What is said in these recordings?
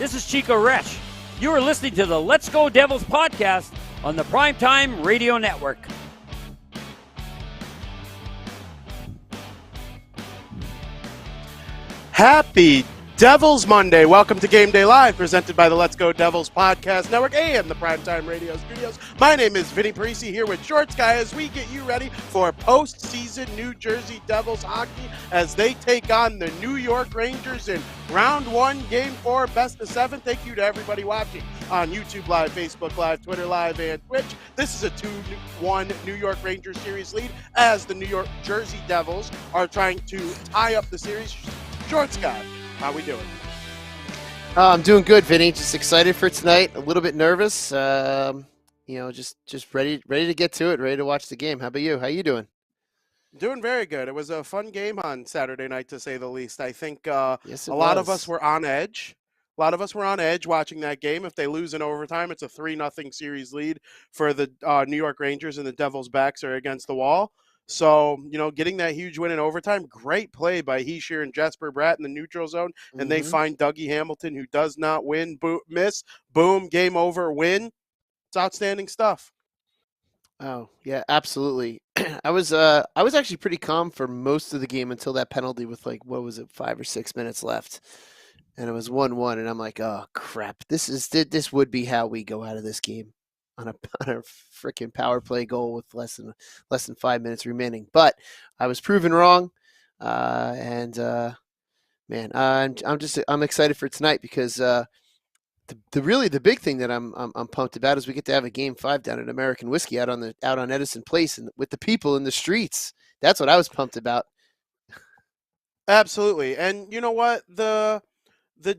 This is Chico Resch. You are listening to the Let's Go Devils podcast on the Primetime Radio Network. Happy Devils Monday. Welcome to Game Day Live, presented by the Let's Go Devils Podcast Network and the Primetime Radio Studios. My name is Vinnie, Parise here with Shorts Guy as we get you ready for postseason New Jersey Devils hockey as they take on the New York Rangers in Round 1, Game 4, Best of 7. Thank you to everybody watching on YouTube Live, Facebook Live, Twitter Live, and Twitch. This is a 2-1 New York Rangers series lead as the New York Jersey Devils are trying to tie up the series. Shorts Guy, how we doing? I'm doing good, Vinny. Just excited for tonight. A little bit nervous. Just ready to get to it. Ready to watch the game. How about you? How you doing? Doing very good. It was a fun game on Saturday night, to say the least. I think Yes, a lot of us were on edge. A lot of us were on edge watching that game. If they lose in overtime, it's a 3-0 series lead for the New York Rangers, and the Devils' backs are against the wall. So, getting that huge win in overtime, great play by Hischier and Jesper Bratt in the neutral zone, and they find Dougie Hamilton, who does not win, miss, boom, game over, win. It's outstanding stuff. Oh, yeah, absolutely. I was actually pretty calm for most of the game until that penalty with 5 or 6 minutes left. And it was 1-1, and I'm like, oh crap. This would be how we go out of this game. On a freaking power play goal with less than 5 minutes remaining, but I was proven wrong, man, I'm excited for tonight because the big thing that I'm pumped about is we get to have a Game 5 down at American Whiskey out on Edison Place and with the people in the streets. That's what I was pumped about. Absolutely, and you know what, the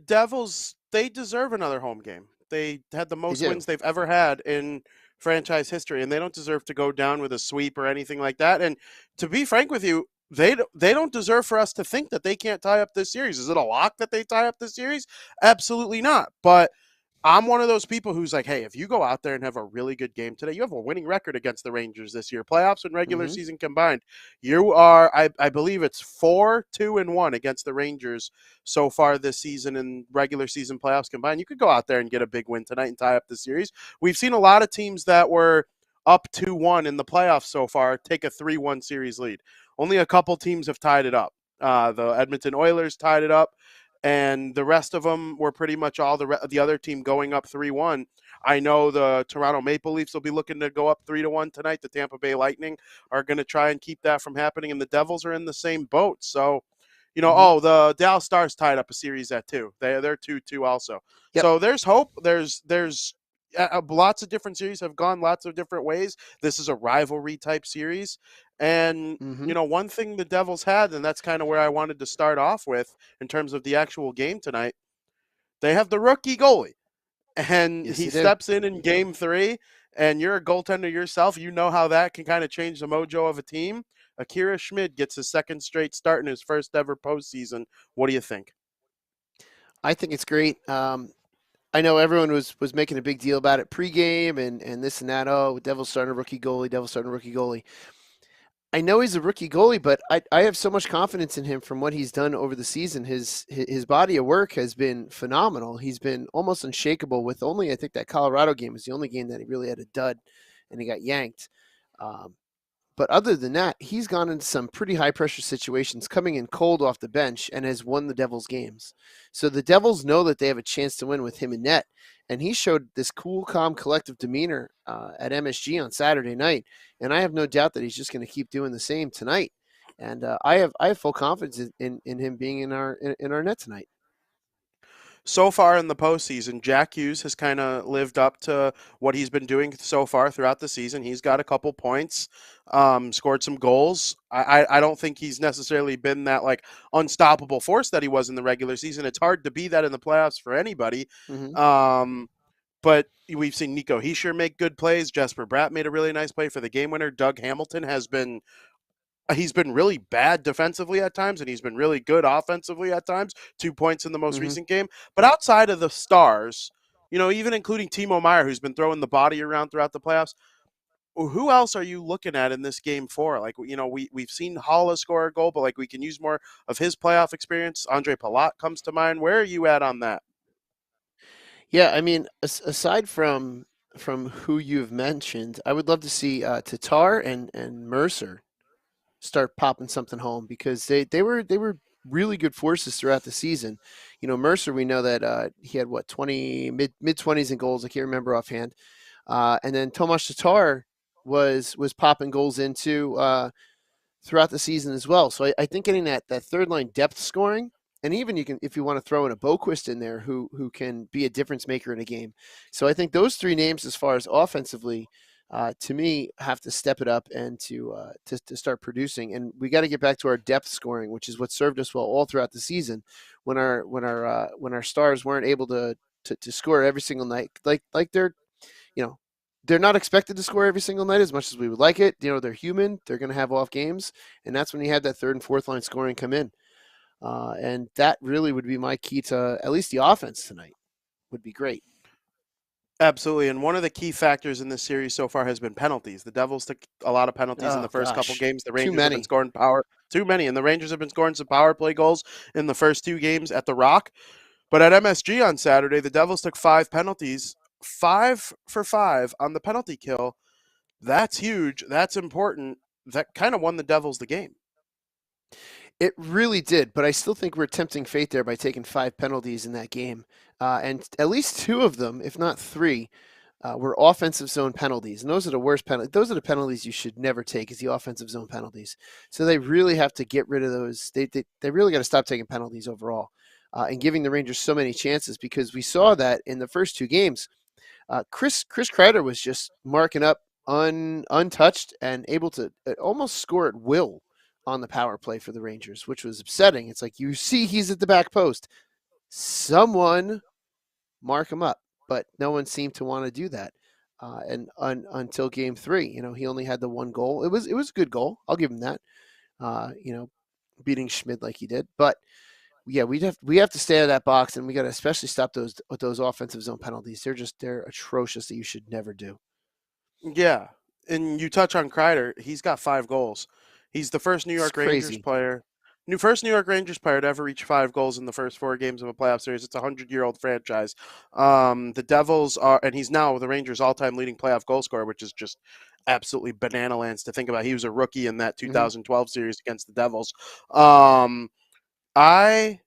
Devils, they deserve another home game. They had the most wins they've ever had in franchise history, and they don't deserve to go down with a sweep or anything like that. And to be frank with you, they don't deserve for us to think that they can't tie up this series. Is it a lock that they tie up this series? Absolutely not. But I'm one of those people who's like, hey, if you go out there and have a really good game today, you have a winning record against the Rangers this year, playoffs and regular season combined. You are, I believe it's 4-2-1 against the Rangers so far this season in regular season playoffs combined. You could go out there and get a big win tonight and tie up the series. We've seen a lot of teams that were up 2-1 in the playoffs so far take a 3-1 series lead. Only a couple teams have tied it up. The Edmonton Oilers tied it up, and the rest of them were pretty much all the other team going up 3-1. I know the Toronto Maple Leafs will be looking to go up 3-1 tonight. The Tampa Bay Lightning are going to try and keep that from happening, and the Devils are in the same boat. So, the Dallas Stars tied up a series at 2. They're 2-2 also. Yep. So there's hope. There's lots of different series have gone lots of different ways. This is a rivalry type series. And, one thing the Devils had, and that's kind of where I wanted to start off with in terms of the actual game tonight, they have the rookie goalie. And he steps in Game 3, and you're a goaltender yourself. You know how that can kind of change the mojo of a team. Akira Schmid gets his second straight start in his first ever postseason. What do you think? I think it's great. I know everyone was making a big deal about it pregame and this and that. Oh, Devils starting a rookie goalie. I know he's a rookie goalie, but I have so much confidence in him from what he's done over the season. His body of work has been phenomenal. He's been almost unshakable with only, I think, that Colorado game was the only game that he really had a dud and he got yanked. But other than that, he's gone into some pretty high-pressure situations, coming in cold off the bench, and has won the Devils games. So the Devils know that they have a chance to win with him in net, and he showed this cool, calm, collective demeanor at MSG on Saturday night, and I have no doubt that he's just going to keep doing the same tonight. And I have full confidence in him being in our net tonight. So far in the postseason, Jack Hughes has kind of lived up to what he's been doing so far throughout the season. He's got a couple points, scored some goals. I don't think he's necessarily been that unstoppable force that he was in the regular season. It's hard to be that in the playoffs for anybody. But we've seen Nico Hischier make good plays. Jesper Bratt made a really nice play for the game winner. Doug Hamilton he's been really bad defensively at times, and he's been really good offensively at times. 2 points in the most recent game. But outside of the Stars, even including Timo Meier, who's been throwing the body around throughout the playoffs, who else are you looking at in this Game 4? We've seen Haula score a goal, but we can use more of his playoff experience. Andre Palat comes to mind. Where are you at on that? Yeah, I mean, aside from who you've mentioned, I would love to see Tatar and Mercer start popping something home because they were really good forces throughout the season. You know, Mercer, we know that he had what 20 mid 20s in goals. I can't remember offhand. And then Tomas Tatar was popping goals into throughout the season as well. So I think getting that third line depth scoring, and even you can if you want to throw in a Boquist in there who can be a difference maker in a game. So I think those three names, as far as offensively, to me, have to step it up and to start producing. And we got to get back to our depth scoring, which is what served us well all throughout the season. When our stars weren't able to score every single night, like you know, they're not expected to score every single night as much as we would like it. You know, they're human. They're going to have off games, and that's when you have that third and fourth line scoring come in. And that really would be my key to at least the offense tonight. Would be great. Absolutely, and one of the key factors in this series so far has been penalties. The Devils took a lot of penalties in Oh the first couple gosh, games. The too Rangers have been many. scoring too many, and the Rangers have been scoring some power play goals in the first two games at the Rock. But at MSG on Saturday, the Devils took 5 penalties, 5 for 5 on the penalty kill. That's huge. That's important. That kind of won the Devils the game. It really did, but I still think we're tempting fate there by taking 5 penalties in that game, and at least two of them, if not three, were offensive zone penalties, and those are the worst penalties. Those are the penalties you should never take, is the offensive zone penalties. So they really have to get rid of those. They really got to stop taking penalties overall, and giving the Rangers so many chances, because we saw that in the first two games. Chris Kreider was just marking up untouched and able to almost score at will on the power play for the Rangers, which was upsetting. It's like, you see he's at the back post, someone mark him up, but no one seemed to want to do that. Until game three, he only had the one goal. It was a good goal. I'll give him that. You know, beating Schmid like he did, but yeah, we have to stay out of that box, and we got to especially stop those offensive zone penalties. They're atrocious that you should never do. Yeah, and you touch on Kreider. He's got 5 goals. He's the first New It's York Rangers crazy. player, first New York Rangers player to ever reach 5 goals in the first 4 games of a playoff series. It's a 100-year-old franchise. The Devils are, and he's now the Rangers' all-time leading playoff goal scorer, which is just absolutely banana lands to think about. He was a rookie in that Hmm. 2012 series against the Devils. Um, I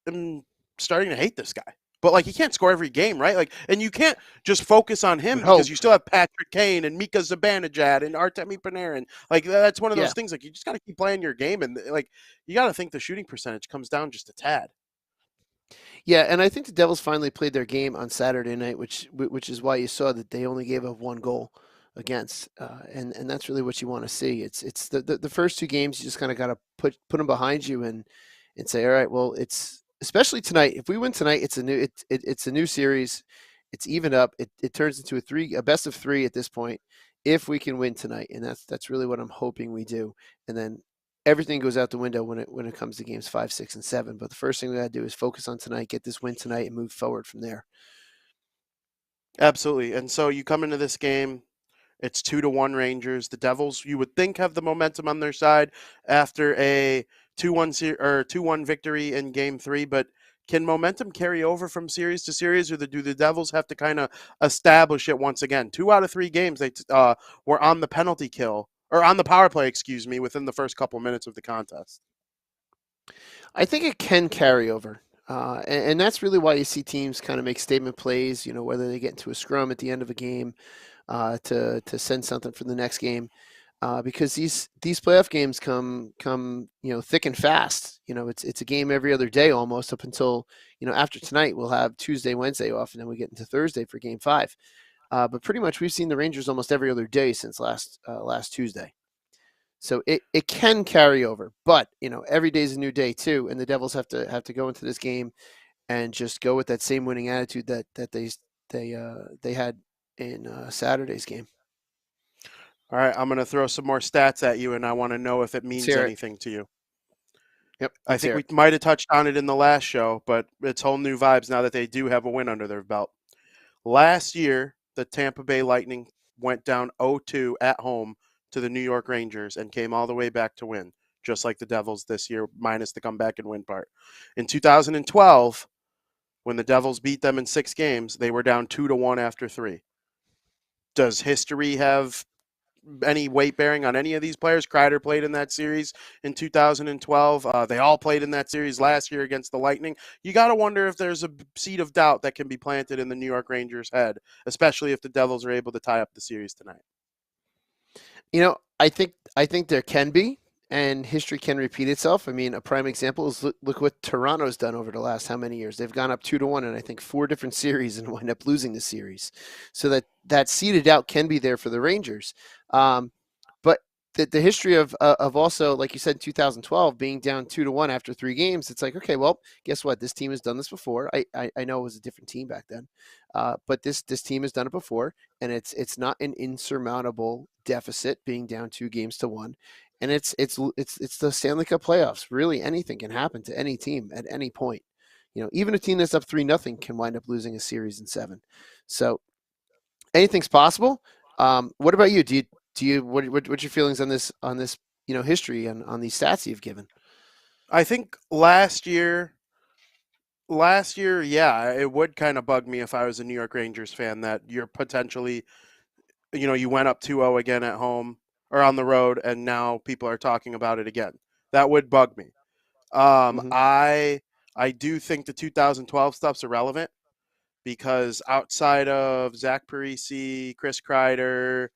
am starting to hate this guy. But like, he can't score every game, right? Like, and you can't just focus on Would him because hope. you still have Patrick Kane and Mika Zibanejad and Artemi Panarin. Like, that's one of Yeah, those things. Like, you just got to keep playing your game, and like, you got to think the shooting percentage comes down just a tad. yeah, and I think the Devils finally played their game on Saturday night, which is why you saw that they only gave up one goal against, and that's really what you want to see. It's the first two games, you just kind of got to put them behind you and say, all right, well, it's especially tonight. If we win tonight, it's a new series. It's even up. It turns into a best of three at this point, if we can win tonight, and that's really what I'm hoping we do. And then everything goes out the window when it comes to games 5, 6, and 7. But the first thing we got to do is focus on tonight, get this win tonight, and move forward from there. Absolutely. And so you come into this game, it's 2-1 Rangers. The Devils, you would think, have the momentum on their side after a 2-1 victory in Game 3. But can momentum carry over from series to series, or do the Devils have to kind of establish it once again? 2 out of 3 games they were on the penalty kill or on the power play, excuse me, within the first couple minutes of the contest. I think it can carry over. And that's really why you see teams kind of make statement plays, whether they get into a scrum at the end of a game, to send something for the next game, because these playoff games come thick and fast. It's a game every other day almost, up until after tonight. We'll have Tuesday, Wednesday off, and then we get into Thursday for Game 5. But pretty much we've seen the Rangers almost every other day since last Tuesday. So it can carry over, but every day is a new day too, and the Devils have to go into this game and just go with that same winning attitude that they had in Saturday's game. All right, I'm going to throw some more stats at you, and I want to know if it Let's means hear it. anything to you. Yep, I let's think hear we it. might have touched on it in the last show, but it's whole new vibes now that they do have a win under their belt. Last year, the Tampa Bay Lightning went down 0-2 at home to the New York Rangers and came all the way back to win, just like the Devils this year, minus the comeback and win part. In 2012, When the Devils beat them in 6 games, they were down 2-1 after 3. Does history have any weight bearing on any of these players? Kreider played in that series in 2012. They all played in that series last year against the Lightning. You got to wonder if there's a seed of doubt that can be planted in the New York Rangers' head, especially if the Devils are able to tie up the series tonight. I think there can be, and history can repeat itself. I mean, a prime example is look what Toronto's done over the last how many years. They've gone up 2-1 in I think 4 different series and wind up losing the series. So that seeded out can be there for the Rangers. But the history of also, like you said, in 2012 being down 2-1 after 3 games, it's like, okay, well, guess what? This team has done this before. I know it was a different team back then, but this team has done it before, and it's not an insurmountable deficit being down 2-1, and it's the Stanley Cup playoffs. Really, anything can happen to any team at any point. Even a team that's up 3-0 can wind up losing a series in 7. So anything's possible. What about you? What's your feelings on this history and on these stats you've given? I think last year, yeah, it would kind of bug me if I was a New York Rangers fan that you're potentially, you went up 2-0 again at home or on the road, and now people are talking about it again. That would bug me. Mm-hmm. I do think the 2012 stuff's irrelevant because outside of Zach Parise, Chris Kreider,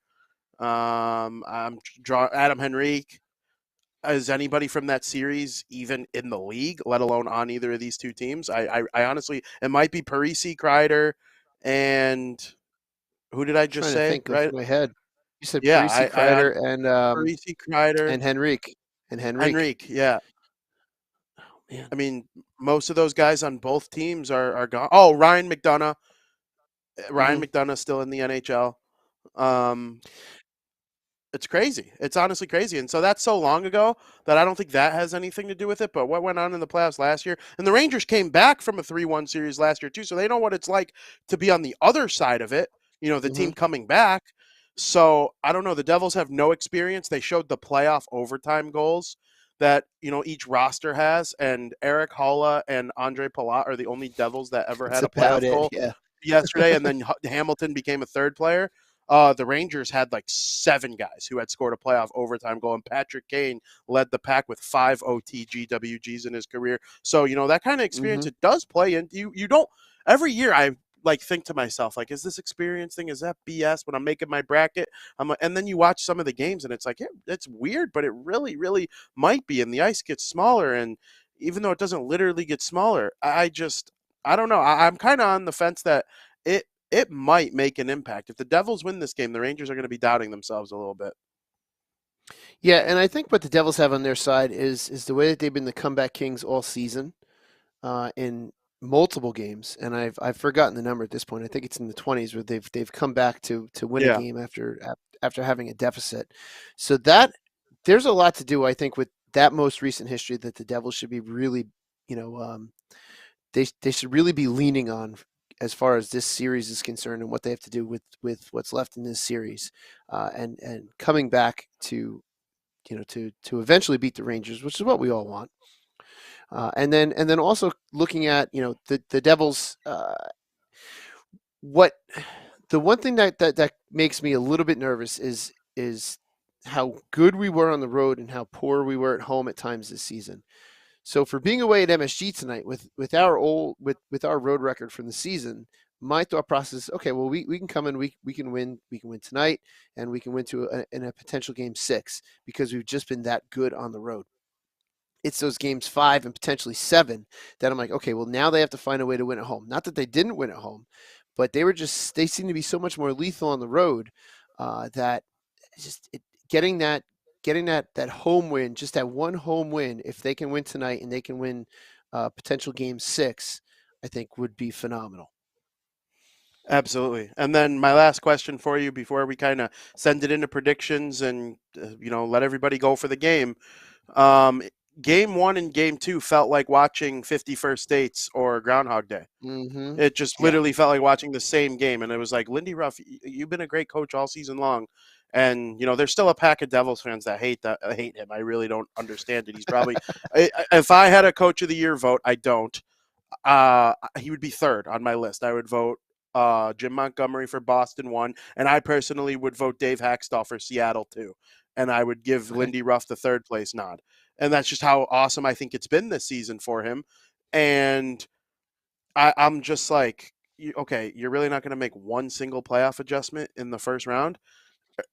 Adam Henrique, is anybody from that series even in the league, let alone on either of these two teams? I honestly, it might be Parise, Kreider, and who did I just Trying to say? think Right? of my head. You said Yeah, Parise, Kreider, and Parise, Kreider, and Henrique. Henrique. Yeah, Oh man. I mean, most of those guys on both teams are gone. Oh, Ryan McDonough. Ryan Mm-hmm. McDonough's still in the NHL. It's crazy. It's honestly crazy. And so that's so long ago that I don't think that has anything to do with it. But what went on in the playoffs last year, and the Rangers came back from a 3-1 series last year, too. So they know what it's like to be on the other side of it, the Mm-hmm. team coming back. So I don't know. The Devils have no experience. They showed the playoff overtime goals that, each roster has. And Eric Holla and Andre Palat are the only Devils that ever That's had a about playoff it. goal Yeah. yesterday. And then Hamilton became a third player. The Rangers had like 7 guys who had scored a playoff overtime goal, and Patrick Kane led the pack with 5 OT GWGs in his career. So, that kind of experience, Mm-hmm. it does play in. You don't, every year I think to myself, like, is this experience thing, is that BS when I'm making my bracket? And then you watch some of the games and it's like, yeah, it's weird, but it really, really might be. And the ice gets smaller. And even though it doesn't literally get smaller, I don't know. I'm kind of on the fence that it might make an impact. If the Devils win this game, the Rangers are going to be doubting themselves a little bit. Yeah, and I think what the Devils have on their side is the way that they've been the comeback kings all season, in multiple games, and I've forgotten the number at this point. I think it's in the 20s where they've come back to win a game after having a deficit. So that there's a lot to do, I think, with that most recent history that the Devils should be really, they should really be leaning on as far as this series is concerned and what they have to do with what's left in this series, and coming back to to eventually beat the Rangers, which is what we all want. And then also looking at the Devils. What the one thing that makes me a little bit nervous is how good we were on the road and how poor we were at home at times this season. So for being away at MSG tonight with our road record from the season, my thought process is, okay, well, we can come in, we can win tonight, and we can win in a potential game 6 because we've just been that good on the road. It's those games 5 and potentially 7 that I'm like, okay, well, now they have to find a way to win at home. Not that they didn't win at home, but they seem to be so much more lethal on the road, that getting that home win, just that one home win, if they can win tonight and they can win potential game 6, I think would be phenomenal. Absolutely. And then my last question for you before we kind of send it into predictions and let everybody go for the game. Game 1 and game 2 felt like watching 51st Dates or Groundhog Day. Mm-hmm. It just literally felt like watching the same game. And it was like, Lindy Ruff, you've been a great coach all season long. And, there's still a pack of Devils fans that hate him. I really don't understand it. He's probably, if I had a coach of the year vote, I don't. he would be third on my list. I would vote Jim Montgomery for Boston 1, and I personally would vote Dave Haxtell for Seattle 2. And I would give Okay. Lindy Ruff the third place nod. And that's just how awesome I think it's been this season for him. And I'm just like, okay, you're really not going to make one single playoff adjustment in the first round.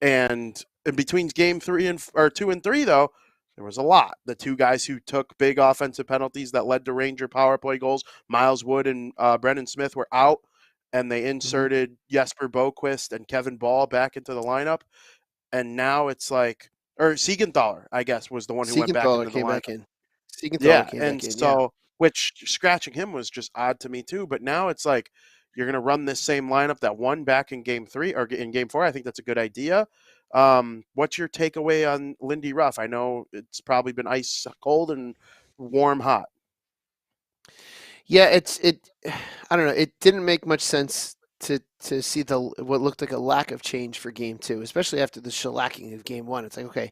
And in between game 2 and 3, though, there was a lot. The two guys who took big offensive penalties that led to Ranger power play goals, Miles Wood and Brendan Smith, were out, and they inserted Jesper Boquist and Kevin Ball back into the lineup. And now it's like, or Siegenthaler, I guess, was the one who went back into the lineup. Siegenthaler came And back in. so, which scratching him was just odd to me too. But now it's like you're going to run this same lineup that won back in game 3 or in game 4. I think that's a good idea. What's your takeaway on Lindy Ruff? I know it's probably been ice cold and warm hot. Yeah, I don't know. It didn't make much sense to see what looked like a lack of change for game 2, especially after the shellacking of game 1. It's like, okay,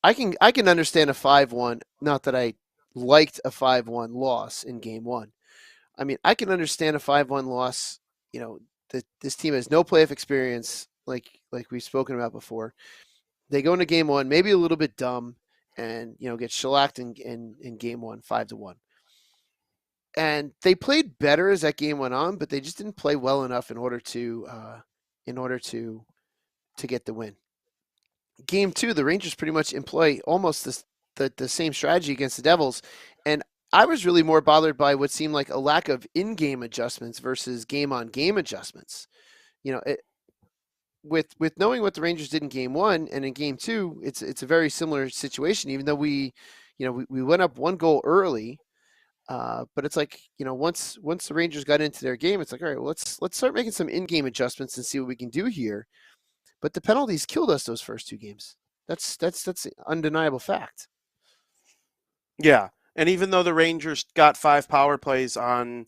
I can understand a 5-1. Not that I liked a 5-1 loss in game 1. I mean, I can understand a 5-1 loss. You know, this team has no playoff experience, like we've spoken about before. They go into game 1, maybe a little bit dumb, and get shellacked in game 1, 5-1. And they played better as that game went on, but they just didn't play well enough in order to get the win. Game 2, the Rangers pretty much employ almost the same strategy against the Devils, and I was really more bothered by what seemed like a lack of in-game adjustments versus game-on-game adjustments. With knowing what the Rangers did in game 1 and in game 2, it's a very similar situation. Even though we went up 1 goal early. But it's like, once the Rangers got into their game, it's like, all right, well, let's start making some in-game adjustments and see what we can do here. But the penalties killed us those first 2 games. That's an undeniable fact. Yeah, and even though the Rangers got 5 power plays on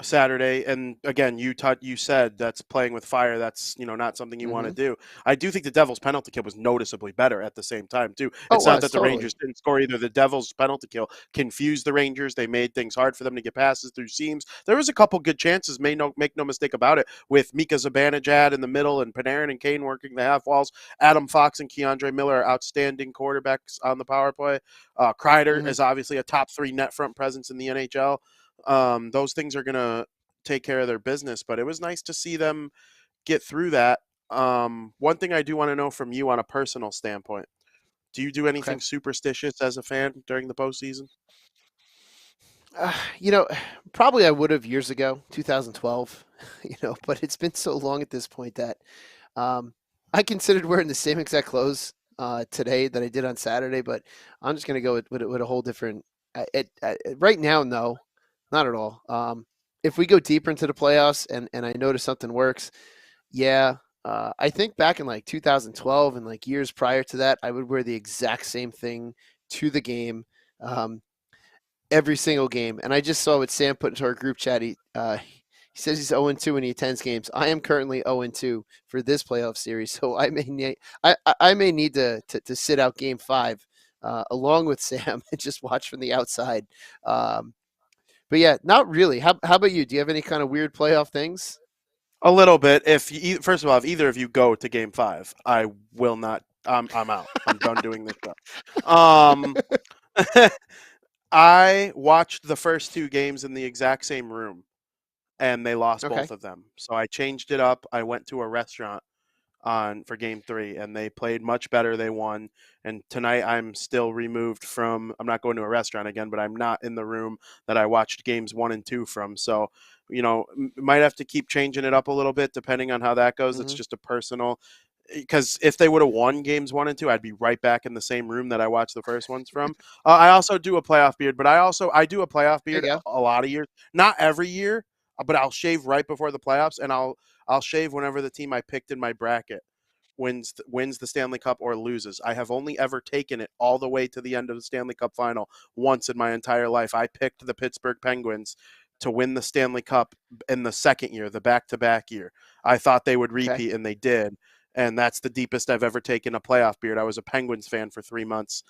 Saturday, and again, you said that's playing with fire. That's not something you want to do. I do think the Devils' penalty kill was noticeably better at the same time too. It's not that the Rangers didn't score either. The Devils' penalty kill confused the Rangers. They made things hard for them to get passes through seams. There was a couple good chances. Make no mistake about it. With Mika Zibanejad in the middle and Panarin and Kane working the half walls. Adam Fox and Keandre Miller are outstanding quarterbacks on the power play. Kreider is obviously a top 3 net front presence in the NHL. Those things are going to take care of their business, but it was nice to see them get through that. One thing I do want to know from you on a personal standpoint, do you do anything superstitious as a fan during the postseason? Probably I would have years ago, 2012, but it's been so long at this point that I considered wearing the same exact clothes today that I did on Saturday, but I'm just going to go with a whole different right now, no. Not at all. If we go deeper into the playoffs and I notice something works, yeah. I think back in like 2012 and like years prior to that, I would wear the exact same thing to the game, every single game. And I just saw what Sam put into our group chat. He says he's 0-2 when he attends games. I am currently 0-2 for this playoff series, so I may need to sit out game 5 along with Sam and just watch from the outside. But yeah, not really. How about you? Do you have any kind of weird playoff things? A little bit. First of all, if either of you go to game 5, I will not. I'm out. I'm done doing this show. I watched the first 2 games in the exact same room, and they lost both of them. So I changed it up. I went to a restaurant for game 3, and they played much better. They won. And tonight I'm still removed from, I'm not going to a restaurant again, but I'm not in the room that I watched games 1 and 2 from. So, might have to keep changing it up a little bit depending on how that goes. It's just a personal, because if they would have won games 1 and 2, I'd be right back in the same room that I watched the first ones from. I also do a playoff beard, but I do a playoff beard a lot of years, not every year, but I'll shave right before the playoffs, and I'll shave whenever the team I picked in my bracket wins the Stanley Cup or loses. I have only ever taken it all the way to the end of the Stanley Cup final once in my entire life. I picked the Pittsburgh Penguins to win the Stanley Cup in the second year, the back-to-back year. I thought they would repeat, and they did. And that's the deepest I've ever taken a playoff beard. I was a Penguins fan for 3 months.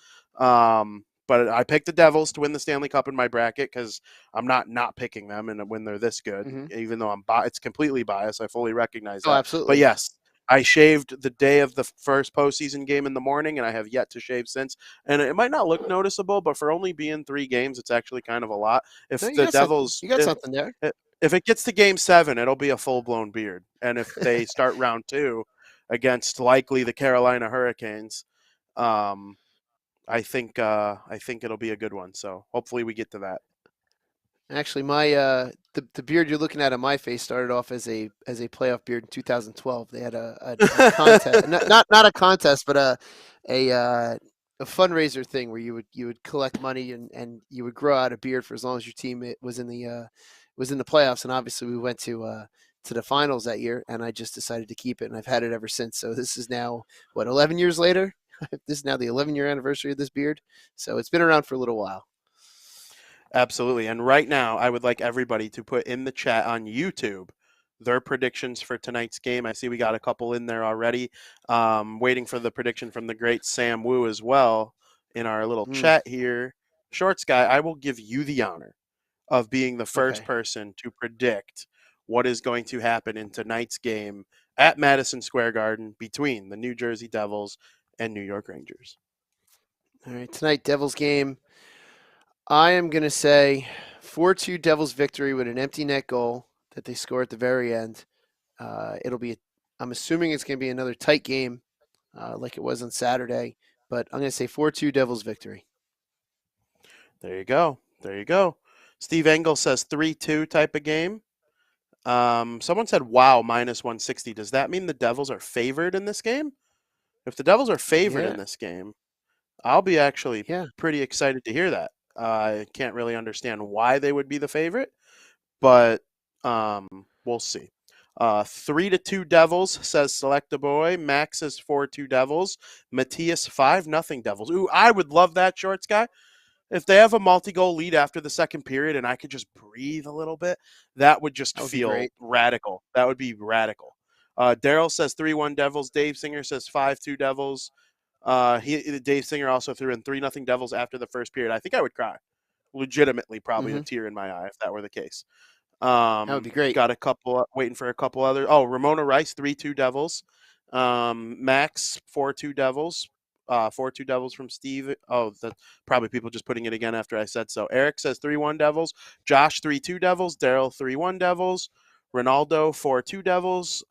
but I picked the Devils to win the Stanley Cup in my bracket because I'm not picking them, and when they're this good, even though it's completely biased, I fully recognize Oh, that. But absolutely. yes, I shaved the day of the first postseason game in the morning, and I have yet to shave since. And it might not look noticeable, but for only being 3 games, it's actually kind of a lot. No, If you the got something. Devils, You got something there. if it gets to Game 7, it'll be a full blown beard, and if they start round 2 against likely the Carolina Hurricanes, I think it'll be a good one. So hopefully we get to that. Actually, my the beard you're looking at on my face started off as a playoff beard in 2012. They had a contest, not a contest, but a fundraiser thing where you would collect money and you would grow out a beard for as long as your team was in the playoffs. And obviously, we went to the finals that year, and I just decided to keep it, and I've had it ever since. So this is now 11 years later. This is now the 11-year anniversary of this beard. So it's been around for a little while. Absolutely. And right now, I would like everybody to put in the chat on YouTube their predictions for tonight's game. I see we got a couple in there already. Waiting for the prediction from the great Sam Wu as well in our little chat here. Shorts guy, I will give you the honor of being the first person to predict what is going to happen in tonight's game at Madison Square Garden between the New Jersey Devils and New York Rangers. All right, tonight, Devils game. I am going to say 4-2 Devils victory with an empty net goal that they score at the very end. I'm assuming it's going to be another tight game like it was on Saturday, but I'm going to say 4-2 Devils victory. There you go. There you go. Steve Engel says 3-2 type of game. Someone said, wow, minus 160. Does that mean the Devils are favored in this game? If the Devils are favored in this game, I'll be actually pretty excited to hear that. I can't really understand why they would be the favorite, but we'll see. 3-2 Devils, says Select a Boy. Max says 4-2 Devils. Matthias 5-0 Devils. Ooh, I would love that, Shorts guy. If they have a multi-goal lead after the second period and I could just breathe a little bit, that would just feel radical. That would be radical. Daryl says 3-1 Devils. Dave Singer says 5-2 Devils. Dave Singer also threw in 3-0 Devils after the first period. I think I would cry. Legitimately, probably a tear in my eye if that were the case. That would be great. Got a couple, waiting for a couple other. Oh, Ramona Rice, 3-2 Devils. Max, 4-2 Devils. 4-2 Devils from Steve. Oh, that's probably people just putting it again after I said so. Eric says 3-1 Devils. Josh, 3-2 Devils. Daryl, 3-1 Devils. Ronaldo, 4-2 Devils.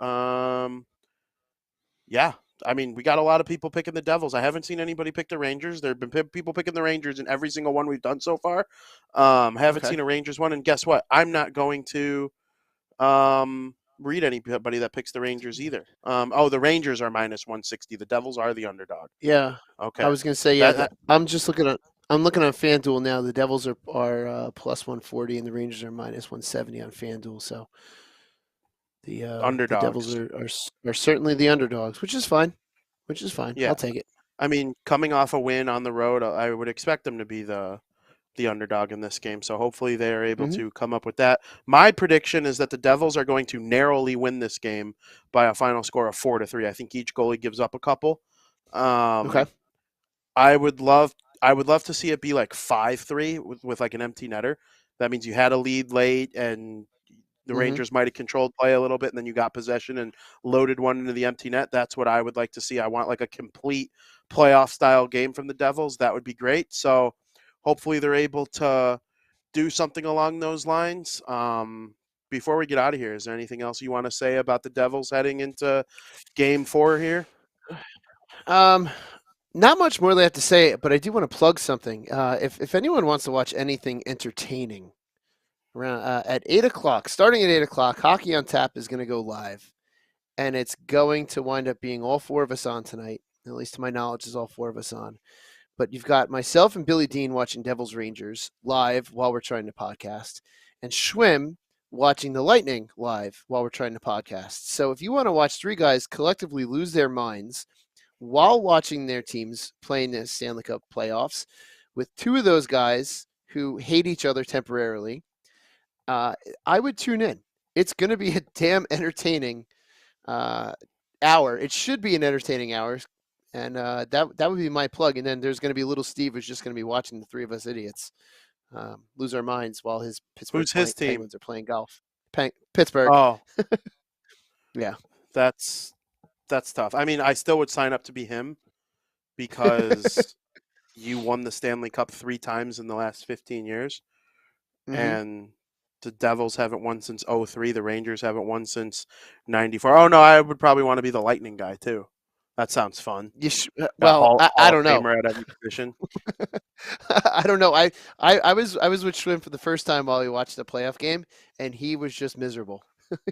Yeah, I mean, we got a lot of people picking the Devils. I haven't seen anybody pick the Rangers. There have been people picking the Rangers in every single one we've done so far. Haven't seen a Rangers one. And guess what? I'm not going to read anybody that picks the Rangers either. The Rangers are minus 160. The Devils are the underdog. Yeah. Okay. I was going to say, I'm just looking at. I'm looking on FanDuel now. The Devils are plus 140 and the Rangers are minus 170 on FanDuel. So the Devils are certainly the underdogs, which is fine. Yeah. I'll take it. I mean, coming off a win on the road, I would expect them to be the underdog in this game. So hopefully they are able to come up with that. My prediction is that the Devils are going to narrowly win this game by a final score of 4-3. I think each goalie gives up a couple. I would love to see it be like 5-3 with like an empty netter. That means you had a lead late and the Rangers might have controlled play a little bit, and then you got possession and loaded one into the empty net. That's what I would like to see. I want like a complete playoff-style game from the Devils. That would be great. So hopefully they're able to do something along those lines. Before we get out of here, is there anything else you want to say about the Devils heading into Game 4 here? Not much more they have to say, but I do want to plug something. If anyone wants to watch anything entertaining, around at 8 o'clock, starting at 8 o'clock, Hockey on Tap is going to go live, and it's going to wind up being all four of us on tonight. At least to my knowledge, is all four of us on. But you've got myself and Billy Dean watching Devils Rangers live while we're trying to podcast, and Schwim watching the Lightning live while we're trying to podcast. So if you want to watch three guys collectively lose their minds while watching their teams playing the Stanley Cup playoffs, with two of those guys who hate each other temporarily, I would tune in. It's going to be a damn entertaining hour. It should be an entertaining hour. And that would be my plug. And then there's going to be little Steve who's just going to be watching the three of us idiots lose our minds while his Pittsburgh Who's his team? Penguins are playing golf. Pittsburgh. Oh, yeah. That's tough. I mean, I still would sign up to be him because you won the Stanley Cup 3 times in the last 15 years. Mm-hmm. And the Devils haven't won since 03. The Rangers haven't won since 94. Oh, no, I would probably want to be the Lightning guy, too. That sounds fun. Well, I don't know. At every position. I don't know. I was with Schwinn for the first time while we watched the playoff game, and he was just miserable.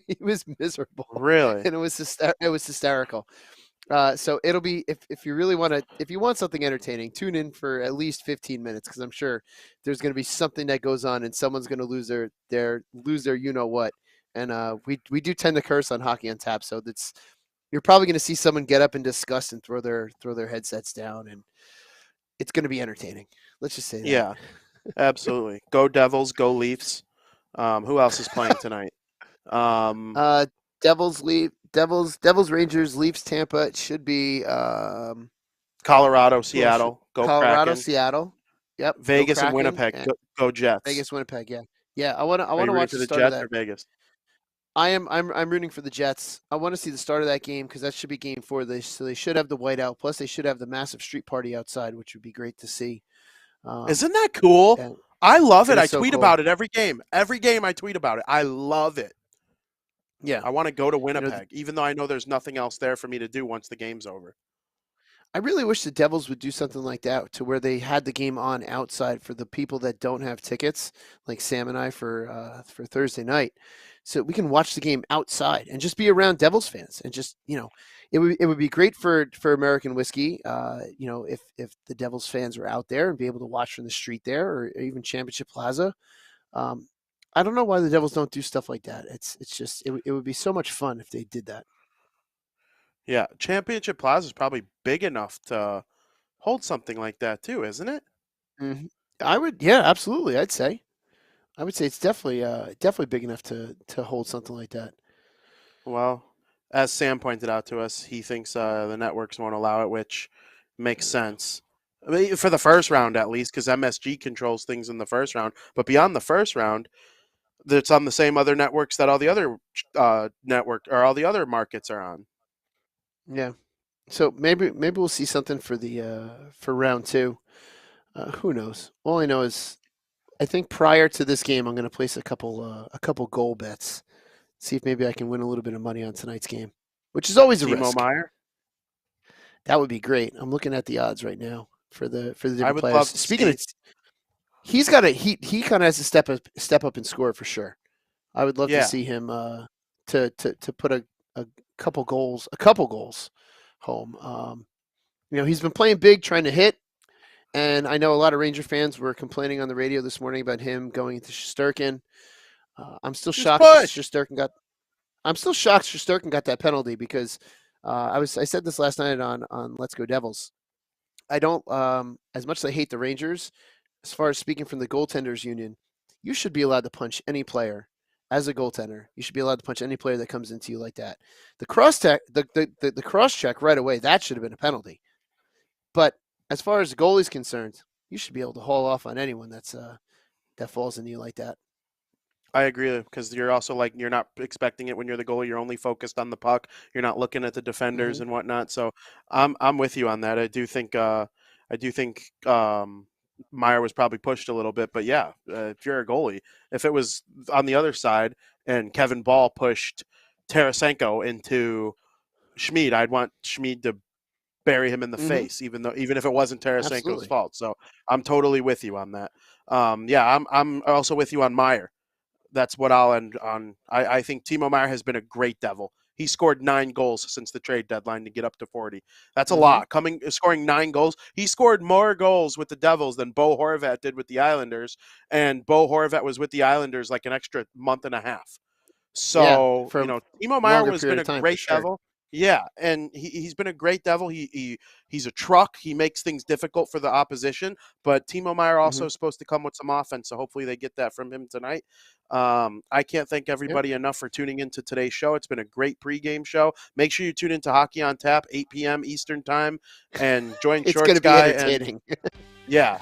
He was miserable. Really? And it was hysterical. So it'll be if you really want to, if you want something entertaining, tune in for at least 15 minutes because I'm sure there's going to be something that goes on and someone's going to lose their you know what. And we do tend to curse on Hockey on Tap, so you're probably going to see someone get up in disgust and throw their headsets down, and it's going to be entertaining. Let's just say that. Yeah, absolutely. Go Devils, go Leafs. Who else is playing tonight? Devils, Rangers, Leafs, Tampa. It should be Colorado, Seattle. Go Colorado, Kraken. Seattle. Yep. Vegas and Winnipeg. Go Jets. Vegas, Winnipeg. Yeah. I want to watch the the start Jets of that. or Vegas. I'm rooting for the Jets. I want to see the start of that game because that should be game 4. So they should have the whiteout. Plus, they should have the massive street party outside, which would be great to see. Isn't that cool? I love it. I tweet cool. about it every game. Every game I tweet about it. I love it. Yeah. I want to go to Winnipeg, even though I know there's nothing else there for me to do once the game's over. I really wish the Devils would do something like that to where they had the game on outside for the people that don't have tickets, like Sam and I for Thursday night. So we can watch the game outside and just be around Devils fans and just, it would be great for American whiskey, if the Devils fans were out there and be able to watch from the street there or even Championship Plaza. I don't know why the Devils don't do stuff like that. It's just it would be so much fun if they did that. Yeah, Championship Plaza is probably big enough to hold something like that too, isn't it? Mm-hmm. Absolutely. I would say it's definitely big enough to hold something like that. Well, as Sam pointed out to us, he thinks the networks won't allow it, which makes sense. I mean, for the first round, at least, because MSG controls things in the first round. But beyond the first round, it's on the same other networks that all the other all the other markets are on. Yeah. So maybe we'll see something for for round 2. Who knows? All I know is I think prior to this game, I'm going to place a couple goal bets. See if maybe I can win a little bit of money on tonight's game, which is always a risk. Timo Meier? That would be great. I'm looking at the odds right now for the different I would players. love to Speaking of, he kind of has to step up and score for sure. I would love to see him to put a couple goals home. He's been playing big, trying to hit, and I know a lot of Ranger fans were complaining on the radio this morning about him going into Shesterkin. I'm still shocked Shesterkin got that penalty because I said this last night on Let's Go Devils. I don't as much as I hate the Rangers, as far as speaking from the goaltenders union, you should be allowed to punch any player as a goaltender. You should be allowed to punch any player that comes into you like that. The cross check right away, that should have been a penalty. But as far as the goalie's concerned, you should be able to haul off on anyone that falls into you like that. I agree because you're also you're not expecting it when you're the goalie. You're only focused on the puck. You're not looking at the defenders and whatnot. So I'm with you on that. I do think Meier was probably pushed a little bit, but yeah, if you're a goalie, if it was on the other side and Kevin Ball pushed Tarasenko into Schmid, I'd want Schmid to bury him in the face, even if it wasn't Tarasenko's fault. So I'm totally with you on that. I'm also with you on Meier. That's what I'll end on. I think Timo Meier has been a great Devil. He scored 9 goals since the trade deadline to get up to 40. That's a lot. Scoring 9 goals. He scored more goals with the Devils than Bo Horvat did with the Islanders, and Bo Horvat was with the Islanders like an extra month and a half. So, Timo Meier has been a great Devil. Yeah, and he's been a great Devil. He's a truck. He makes things difficult for the opposition. But Timo Meyer also is supposed to come with some offense, so hopefully they get that from him tonight. I can't thank everybody enough for tuning into today's show. It's been a great pregame show. Make sure you tune into Hockey on Tap, 8 p.m. Eastern Time, and join It's Shorts going to be Guy. entertaining. Yeah.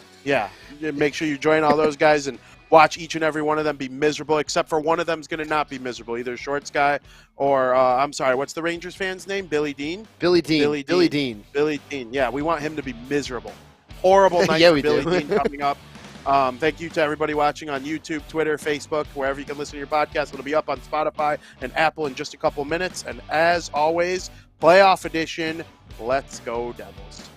Make sure you join all those guys and watch each and every one of them be miserable, except for one of them's going to not be miserable, either Shorts Guy or, I'm sorry, what's the Rangers fan's name? Billy Dean? Billy Dean. Yeah, we want him to be miserable. Horrible night for Billy Dean coming up. Thank you to everybody watching on YouTube, Twitter, Facebook, wherever you can listen to your podcast. It'll be up on Spotify and Apple in just a couple minutes. And as always, playoff edition, let's go Devils.